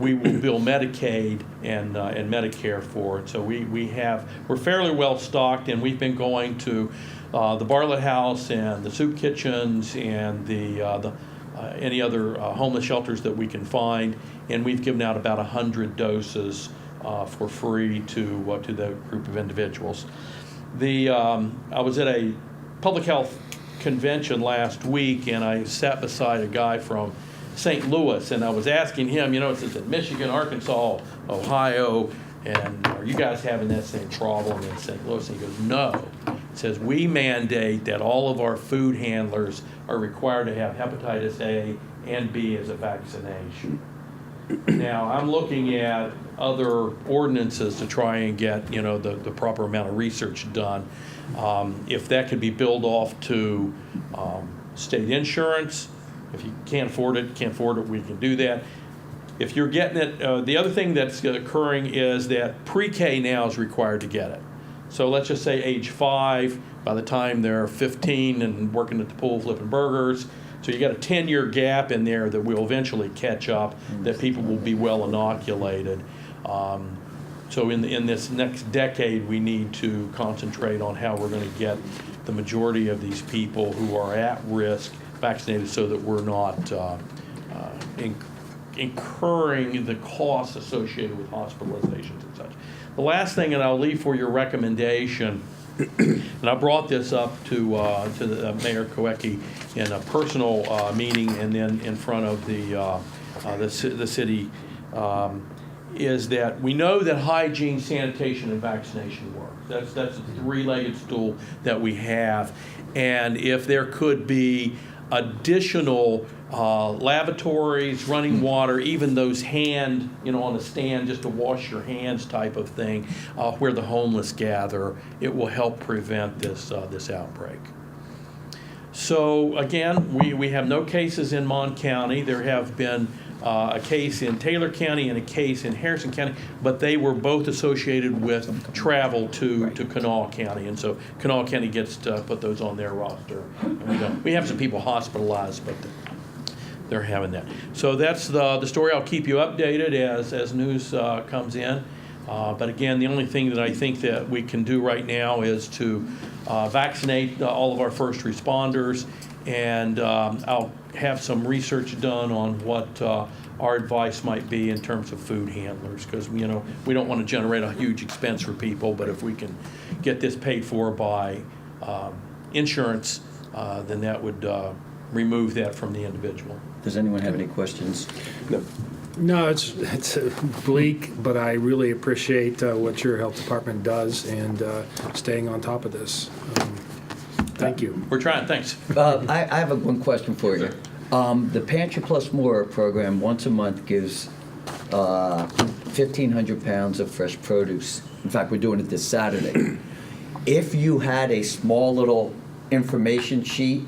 we will bill Medicaid and Medicare for. So we're fairly well stocked, and we've been going to the Bartlett House and the soup kitchens and the any other homeless shelters that we can find, and we've given out about 100 doses for free to the group of individuals. I was at a public health convention last week, and I sat beside a guy from St. Louis, and I was asking him, it's in Michigan, Arkansas, Ohio, and are you guys having that same problem in St. Louis? And he goes, no. He says, we mandate that all of our food handlers are required to have hepatitis A and B as a vaccination. Now, I'm looking at other ordinances to try and get, the proper amount of research done. If that could be billed off to state insurance, if you can't afford it, we can do that. If you're getting it, the other thing that's occurring is that pre-K now is required to get it. So let's just say age 5, by the time they're 15 and working at the pool flipping burgers. So you got a 10-year gap in there that will eventually catch up, that people will be well inoculated. So in this next decade, we need to concentrate on how we're going to get the majority of these people who are at risk vaccinated, so that we're not incurring the costs associated with hospitalizations and such. The last thing, and I'll leave for your recommendation, and I brought this up to Mayor Koecki in a personal meeting, and then in front of the city, is that we know that hygiene, sanitation, and vaccination work. That's a three-legged stool that we have. And if there could be additional lavatories, running water, even those hand, on a stand just to wash your hands type of thing, where the homeless gather, it will help prevent this outbreak. So again, we have no cases in Mon County. There have been a case in Taylor County and a case in Harrison County, but they were both associated with travel to Kanawha County, and so Kanawha County gets to put those on their roster. And we have some people hospitalized, but they're having that. So that's the story. I'll keep you updated as news comes in. But again, the only thing that I think that we can do right now is to vaccinate all of our first responders, and I'll have some research done on what our advice might be in terms of food handlers, because we don't want to generate a huge expense for people, but if we can get this paid for by insurance, then that would remove that from the individual. Does anyone have any questions? No. No, it's bleak, but I really appreciate what your health department does and staying on top of this. Thank you. We're trying. Thanks. I have one question for you. The Pantry Plus More program once a month gives 1,500 pounds of fresh produce. In fact, we're doing it this Saturday. If you had a small little information sheet,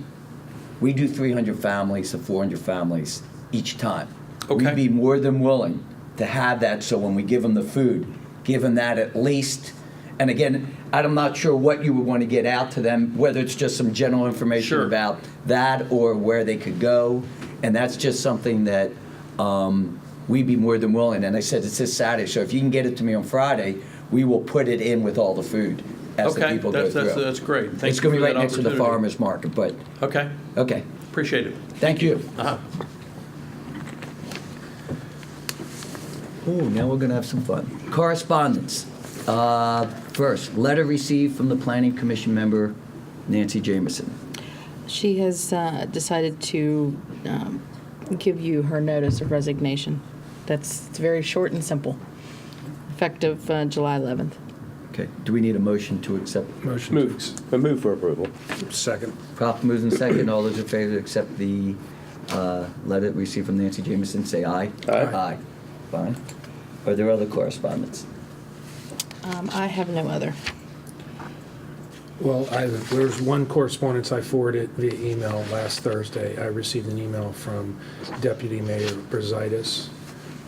we do 300 families to 400 families each time. Okay. We'd be more than willing to have that, so when we give them the food, give them that at least. And again, I'm not sure what you would want to get out to them, whether it's just some general information Sure. about that or where they could go. And that's just something that we'd be more than willing. And I said it's this Saturday, so if you can get it to me on Friday, we will put it in with all the food as the Okay, people go through. that's great. Thank It's you going to for be right that next to the opportunity. farmer's market, but, Okay, okay. appreciate it. Thank you. Uh-huh. Ooh, now we're going to have some fun. Correspondence. First, letter received from the Planning Commission member, Nancy Jameson. She has decided to give you her notice of resignation. It's very short and simple, effective July 11th. Okay, do we need a motion to accept? Motion. Move for approval. Second. Properly moved and second. All those in favor to accept the letter received from Nancy Jameson, say aye. Aye. Aye. Fine. Are there other correspondence? I have no other. Well, there's one correspondence I forwarded via email last Thursday. I received an email from Deputy Mayor Brzaitis,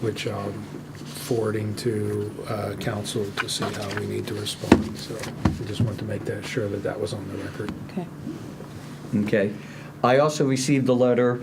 which I'm forwarding to council to see how we need to respond. So I just wanted to make sure that was on the record. Okay. Okay. I also received a letter,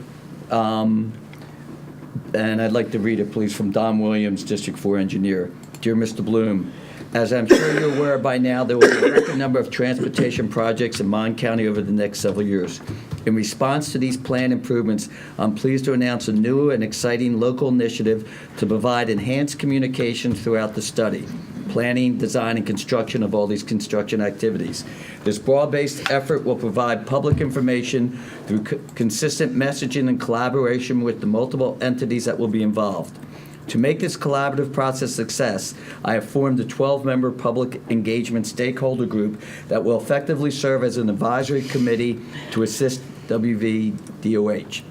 and I'd like to read it, please, from Don Williams, District 4 Engineer. Dear Mr. Bloom, as I'm sure you're aware by now, there will be a record number of transportation projects in Mon County over the next several years. In response to these planned improvements, I'm pleased to announce a new and exciting local initiative to provide enhanced communication throughout the study, planning, design, and construction of all these construction activities. This broad-based effort will provide public information through consistent messaging and collaboration with the multiple entities that will be involved. To make this collaborative process a success, I have formed a 12-member public engagement stakeholder group that will effectively serve as an advisory committee to assist WVDOH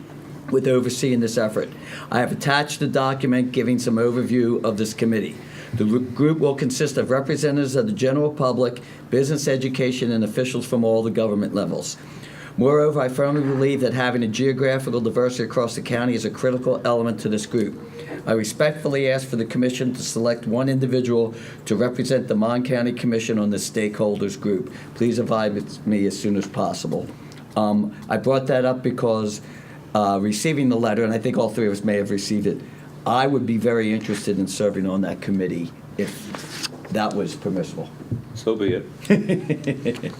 with overseeing this effort. I have attached a document giving some overview of this committee. The group will consist of representatives of the general public, business, education, and officials from all the government levels. Moreover, I firmly believe that having a geographical diversity across the county is a critical element to this group. I respectfully ask for the Commission to select one individual to represent the Mon County Commission on this stakeholders group. Please advise me as soon as possible. I brought that up because receiving the letter, and I think all three of us may have received it, I would be very interested in serving on that committee if that was permissible. So be it.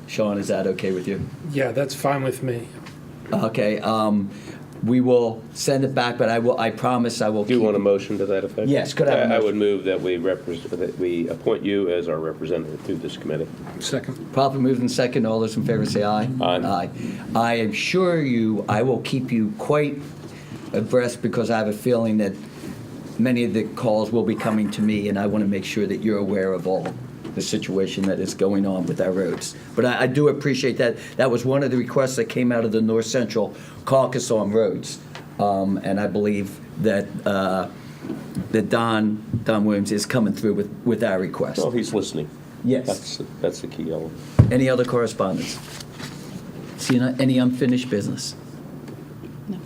Sean, is that okay with you? Yeah, that's fine with me. Okay, we will send it back, but I promise I will Do you keep- want a motion to that effect? Yes, could I have a I motion? would move that we appoint you as our representative to this committee. Second. Properly moved and second. All those in favor say aye. Aye. I assure you, I will keep you quite abreast because I have a feeling that many of the calls will be coming to me, and I want to make sure that you're aware of all the situation that is going on with our roads. But I do appreciate that. That was one of the requests that came out of the North Central Caucus on roads. And I believe that Don Williams is coming through with our request. Well, he's listening. Yes. That's the key element. Any other correspondence? See, any unfinished business? No.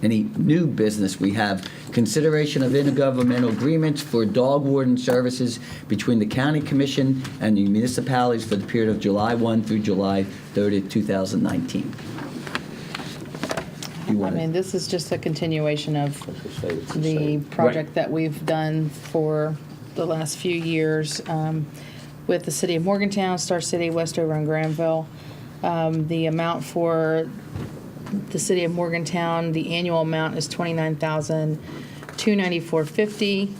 Any new business? We have consideration of intergovernmental agreements for dog warden services between the county commission and the municipalities for the period of July 1 through July 30, 2019. I mean, this is just a continuation of the project that we've done for the last few years with the city of Morgantown, Star City, Westover, and Granville. The amount for the city of Morgantown, the annual amount is $29,294.50.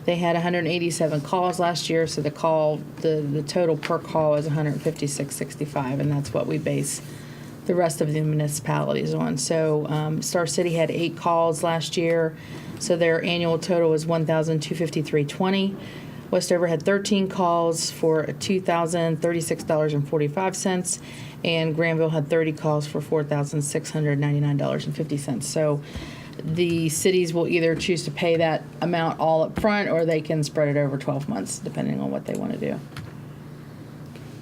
They had 187 calls last year, so the total per call is $156.65, and that's what we base the rest of the municipalities on. So Star City had 8 calls last year, so their annual total was $1,253.20. Westover had 13 calls for $2,036.45, and Granville had 30 calls for $4,699.50. So the cities will either choose to pay that amount all up front, or they can spread it over 12 months, depending on what they want to do.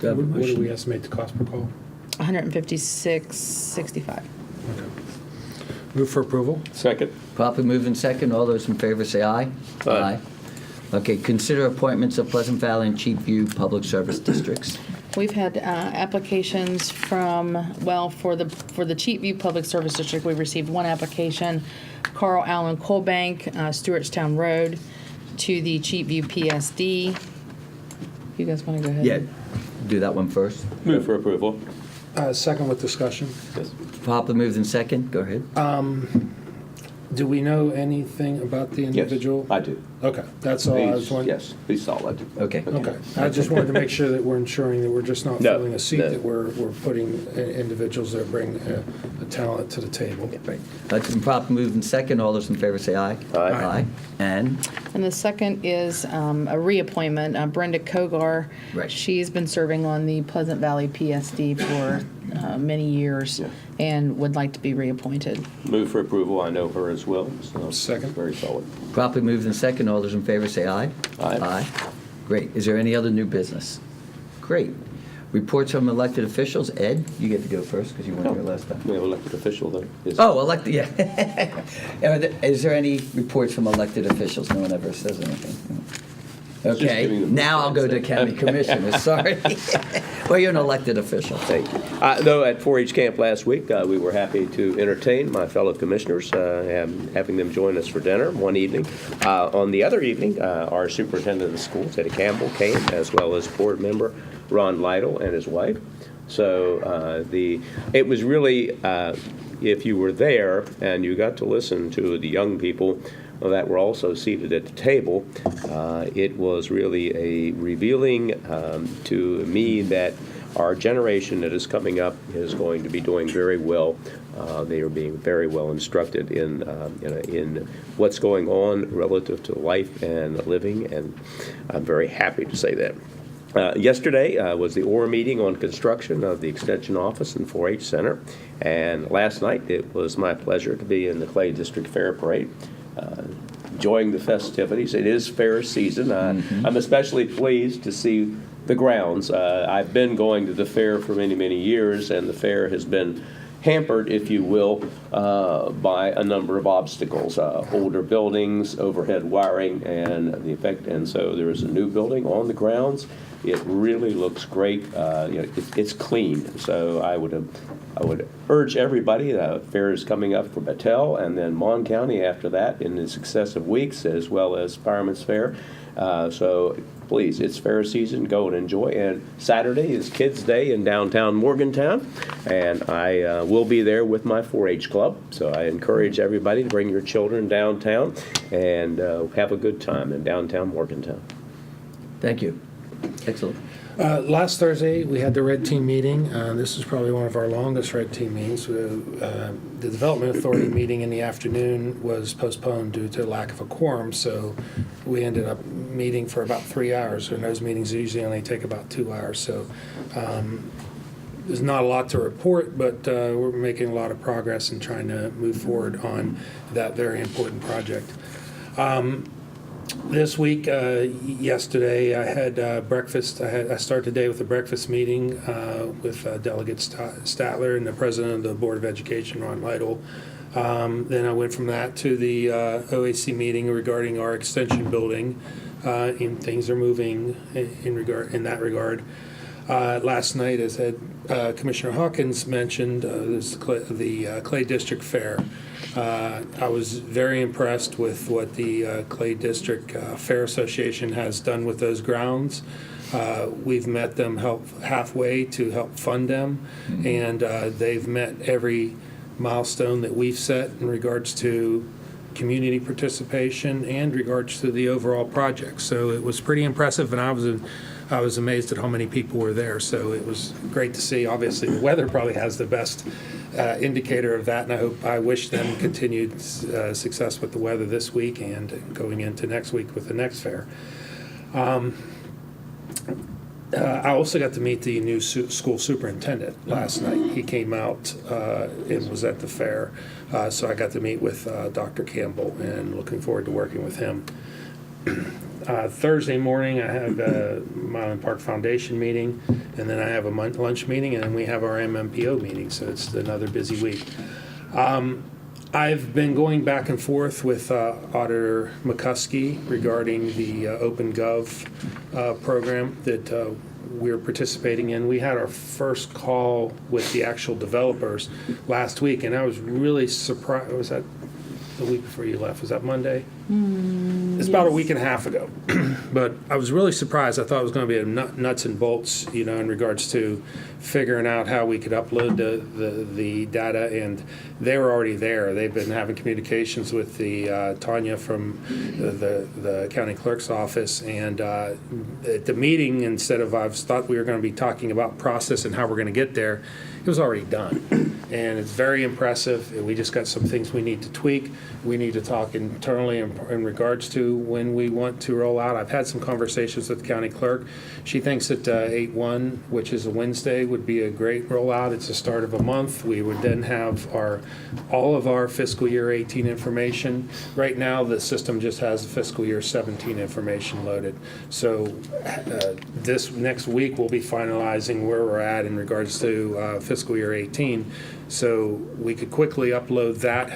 What do we estimate the cost per call? $156.65. Okay. Move for approval? Second. Properly moved in second. All those in favor say aye. Aye. Okay, consider appointments of Pleasant Valley and Cheapview Public Service Districts. We've had applications from, for the Cheapview Public Service District, we received one application, Carl Allen Colbank, Stewartstown Road, to the Cheapview PSD. You guys want to go ahead? Yeah, do that one first. Move for approval. Second with discussion. Yes. Properly moved in second. Go ahead. Do we know anything about the individual? Yes, I do. Okay, that's all I was wondering. Yes, he's solid. Okay. Okay, I just wanted to make sure that we're ensuring that we're just not No, filling a seat, no. that we're putting individuals that bring a talent to the table. Right. That's been properly moved in second. All those in favor say aye. Aye. And And the second is a reappointment, Brenda Kogar. Right. She's been serving on the Pleasant Valley PSD for many years Yeah. and would like to be reappointed. Move for approval. I know her as well, so. Second. Very solid. properly moved in second. All those in favor say aye. Aye. Great. Is there any other new business? Great. Reports from elected officials. Ed, you get to go first because you weren't here last time. We have elected official there. Yes. Oh, elected, yeah. Is there any reports from elected officials? No one ever says anything. Just giving Okay, them now I'll go to consent. county commissioners, sorry. Well, you're an elected official. Thank you. Though at 4-H camp last week, we were happy to entertain my fellow commissioners, having them join us for dinner one evening. On the other evening, our superintendent of the schools, Eddie Campbell, came, as well as board member Ron Lytle and his wife. So it was really, if you were there and you got to listen to the young people that were also seated at the table, it was really a revealing to me that our generation that is coming up is going to be doing very well. They are being very well instructed in what's going on relative to life and living, and I'm very happy to say that. Yesterday was the OR meeting on construction of the Extension Office and 4-H Center, and last night it was my pleasure to be in the Clay District Fair Parade, enjoying the festivities. It is fair season. I'm especially pleased to see the grounds. I've been going to the fair for many, many years, and the fair has been hampered, if you will, by a number of obstacles, older buildings, overhead wiring, and the effect. And so there is a new building on the grounds. It really looks great. It's clean. So I would urge everybody. The fair is coming up for Battelle, and then Mon County after that in the successive weeks, as well as Fireman's Fair. So please, it's fair season. Go and enjoy. And Saturday is Kids Day in downtown Morgantown, and I will be there with my 4-H club. So I encourage everybody to bring your children downtown and have a good time in downtown Morgantown. Thank you. Excellent. Last Thursday, we had the Red Team meeting. This is probably one of our longest Red Team meetings. The Development Authority meeting in the afternoon was postponed due to lack of a quorum, so we ended up meeting for about 3 hours, and those meetings usually only take about 2 hours. So there's not a lot to report, but we're making a lot of progress in trying to move forward on that very important project. This week, yesterday, I had breakfast. I started the day with a breakfast meeting with Delegate Statler and the President of the Board of Education, Ron Lytle. Then I went from that to the OAC meeting regarding our extension building, and things are moving in that regard. Last night, as Commissioner Hawkins mentioned, the Clay District Fair. I was very impressed with what the Clay District Fair Association has done with those grounds. We've met them halfway to help fund them, and they've met every milestone that we've set in regards to community participation and regards to the overall project. So it was pretty impressive, and I was amazed at how many people were there. So it was great to see. Obviously, the weather probably has the best indicator of that, and I wish them continued success with the weather this week and going into next week with the next fair. I also got to meet the new school superintendent last night. He came out and was at the fair, so I got to meet with Dr. Campbell, and looking forward to working with him. Thursday morning, I have a Milan Park Foundation meeting, and then I have a lunch meeting, and then we have our MMPO meeting, so it's another busy week. I've been going back and forth with Auditor McCuskey regarding the OpenGov program that we're participating in. We had our first call with the actual developers last week, and I was really surprised. Was that the week before you left? Was that Monday? It's about a week and a half ago. But I was really surprised. I thought it was going to be a nuts and bolts, in regards to figuring out how we could upload the data, and they were already there. They've been having communications with the Tanya from the county clerk's office, and at the meeting, instead of I thought we were going to be talking about process and how we're going to get there, it was already done. And it's very impressive. We just got some things we need to tweak. We need to talk internally in regards to when we want to roll out. I've had some conversations with the county clerk. She thinks that 8/1, which is a Wednesday, would be a great rollout. It's the start of a month. We would then have all of our fiscal year 18 information. Right now, the system just has the fiscal year 17 information loaded. So this next week, we'll be finalizing where we're at in regards to fiscal year 18. So we could quickly upload that,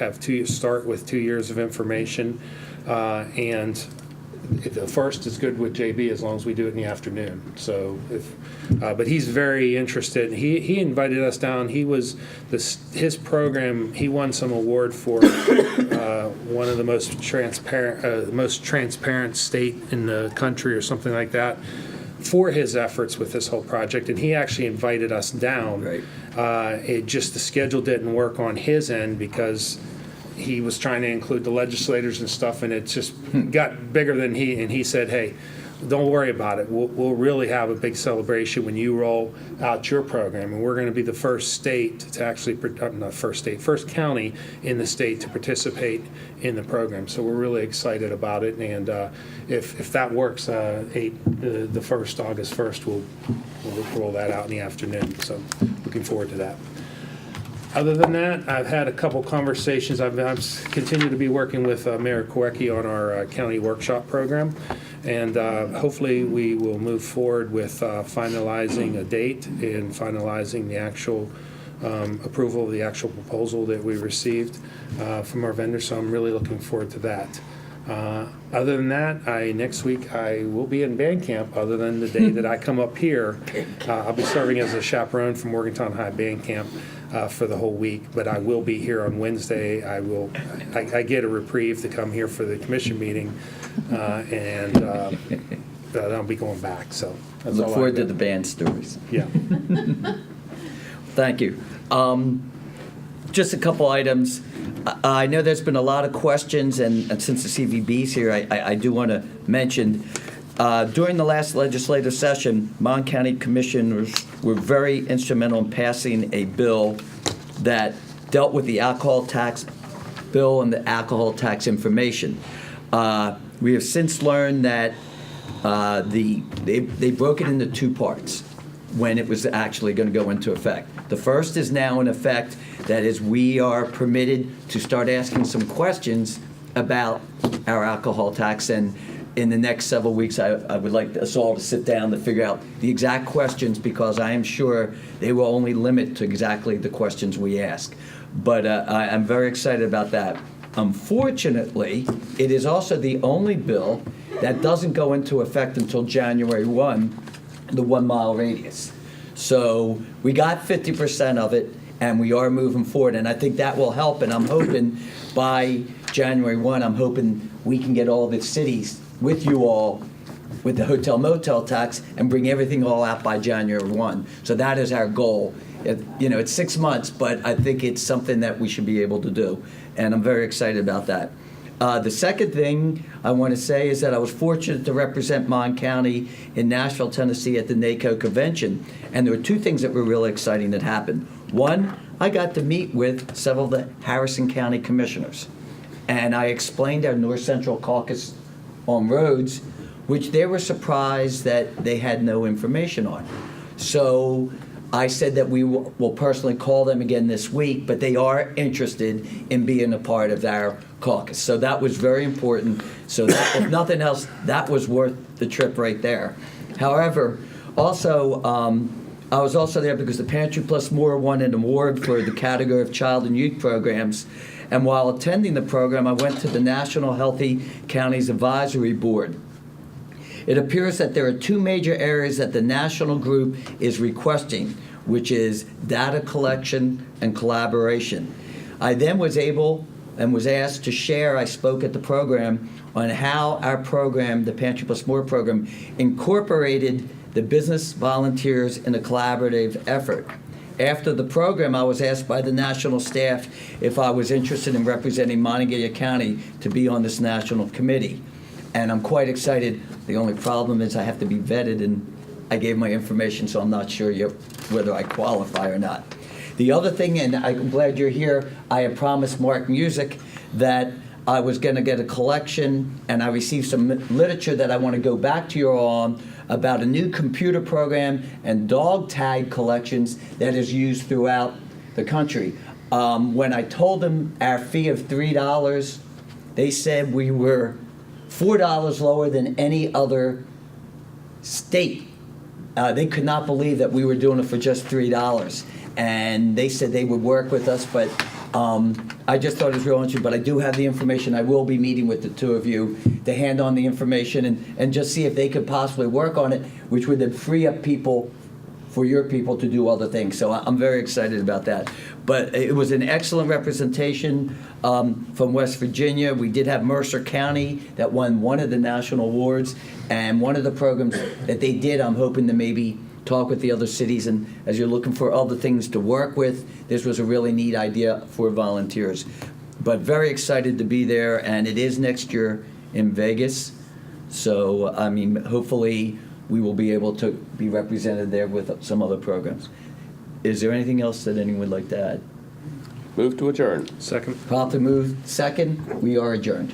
start with 2 years of information, and the first is good with JB as long as we do it in the afternoon. So, but he's very interested. He invited us down. His program. He won some award for one of the most transparent state in the country, or something like that, for his efforts with this whole project, and he actually invited us down. Right. The schedule didn't work on his end because he was trying to include the legislators and stuff, and it just got bigger than he said, hey, don't worry about it. We'll really have a big celebration when you roll out your program, and we're going to be the first state to actually, first county in the state to participate in the program. So we're really excited about it, and if that works, August 1st, we'll roll that out in the afternoon. So looking forward to that. Other than that, I've had a couple conversations. I've continued to be working with Mayor Kowecki on our county workshop program, and hopefully we will move forward with finalizing a date and finalizing the actual approval of the actual proposal that we received from our vendor. So I'm really looking forward to that. Other than that, next week I will be in band camp. Other than the day that I come up here, I'll be serving as a chaperone for Morgantown High Band Camp for the whole week. But I will be here on Wednesday. I get a reprieve to come here for the commission meeting, and I'll be going back. So that's Look all forward I've to got. the band stories. Yeah. Thank you. Just a couple items. I know there's been a lot of questions, and since the CVB's here, I do want to mention During the last legislative session, Mon County commissioners were very instrumental in passing a bill that dealt with the alcohol tax bill and the alcohol tax information. We have since learned that they broke it into two parts when it was actually going to go into effect. The first is now in effect, that is, we are permitted to start asking some questions about our alcohol tax, and in the next several weeks, I would like us all to sit down to figure out the exact questions, because I am sure they will only limit to exactly the questions we ask. But I'm very excited about that. Unfortunately, it is also the only bill that doesn't go into effect until January 1, the 1 mile radius. So we got 50% of it, and we are moving forward, and I think that will help, and I'm hoping by January 1, I'm hoping we can get all the cities with you all with the hotel motel tax and bring everything all out by January 1. So that is our goal. It's 6 months, but I think it's something that we should be able to do, and I'm very excited about that. The second thing I want to say is that I was fortunate to represent Mon County in Nashville, Tennessee at the NACO convention, and there were two things that were really exciting that happened. One, I got to meet with several of the Harrison County commissioners, and I explained our North Central Caucus on roads, which they were surprised that they had no information on. So I said that we will personally call them again this week, but they are interested in being a part of our caucus. So that was very important. So that, if nothing else, that was worth the trip right there. However, also, I was also there because the Pantry Plus More won an award for the category of child and youth programs. And while attending the program, I went to the National Healthy Counties Advisory Board. It appears that there are two major areas that the national group is requesting, which is data collection and collaboration. I then was able and was asked to share, I spoke at the program, on how our program, the Pantry Plus More program, incorporated the business volunteers in a collaborative effort. After the program, I was asked by the national staff if I was interested in representing Monongalia County to be on this national committee. And I'm quite excited. The only problem is I have to be vetted, and I gave my information, so I'm not sure yet whether I qualify or not. The other thing, and I'm glad you're here, I had promised Mark Music that I was going to get a collection, and I received some literature that I want to go back to you on about a new computer program and dog tag collections that is used throughout the country. When I told them our fee of $3, they said we were $4 lower than any other state. They could not believe that we were doing it for just $3. And they said they would work with us, but I just thought it was real interesting. But I do have the information. I will be meeting with the two of you to hand on the information and just see if they could possibly work on it, which would then free up people for your people to do other things. So I'm very excited about that. But it was an excellent representation from West Virginia. We did have Mercer County that won one of the national awards, and one of the programs that they did, I'm hoping to maybe talk with the other cities, and as you're looking for other things to work with, this was a really neat idea for volunteers. But very excited to be there, and it is next year in Vegas. So, I mean, hopefully we will be able to be represented there with some other programs. Is there anything else that anyone would like to add? Move to adjourn. Second. Promptly moved, second, we are adjourned.